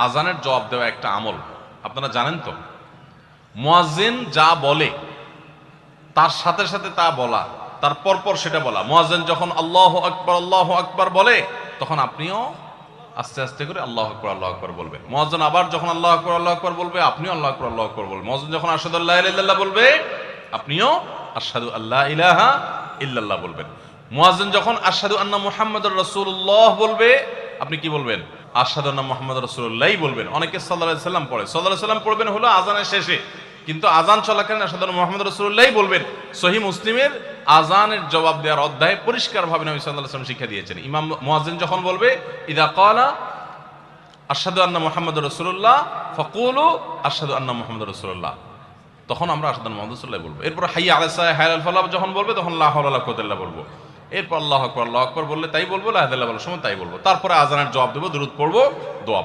আজানের জবাব দেওয়া একটা আমল, আপনারা জানেন তো? মুয়াজ্জিন যা বলে তার সাথে সাথে তা বলা, তার পরপর সেটা বলা। মুয়াজ্জিন যখন আল্লাহু আকবার বলে, তখন আপনিও আস্তে আস্তে করে আল্লাহু আকবার বলবেন। মুয়াজ্জিন আবার যখন আল্লাহু আকবার বলবে, আপনিও আল্লাহু আকবার বলবেন। মুয়াজ্জিন যখন আশহাদু আল্লা ইলাহা ইল্লাল্লাহ বলবে, আপনিও আশহাদু আল্লা ইলাহা ইল্লাল্লাহ বলবেন। মুয়াজ্জিন যখন আশহাদু আন্না মুহাম্মাদুর রাসূলুল্লাহ বলবে, আপনি কি বলবেন? আশহাদু আন্না মুহাম্মাদুর রাসূলুল্লাহই বলবেন। অনেকে সাল্লাল্লাহু আলাইহি সাল্লাম পড়ে, সাল্লাল্লাহু আলাইহি সাল্লাম পড়বেন হলো আযানের শেষে, কিন্তু আযান চলাকালীন আশহাদু আন্না মুহাম্মাদুর রাসূলুল্লাহই বলবেন। সহিহ মুসলিমের আযানের জবাব দেওয়ার অধ্যায়ে পরিষ্কারভাবে নবী সাল্লাল্লাহু আলাইহি ওয়াসাল্লাম শিক্ষা দিয়েছেন। ইমাম মুয়াজ্জিন যখন বলবে, ইযা ক্বালা আশহাদু আন্না মুহাম্মাদুর রাসূলুল্লাহ ফাকুলু আশহাদু আন্না মুহাম্মাদুর রাসূলুল্লাহ, তখন আমরা আশহাদু আন্না মুহাম্মাদুর রাসূলুল্লাহ বলবো। এরপর হাইয়া আলাস সালাহ হাইয়া আল ফালাহ যখন বলবে, তখন লা হাওলা ওয়ালা কুওয়াতা ইল্লা বলবো। এরপর আল্লাহু আকবার বললে তাই বলবো, লা ইলাহা ইল্লাল্লাহ বলার সময় তাই বলবো। তারপরে আযানের জবাব দেবো, দুরূদ পড়বো, দোয়া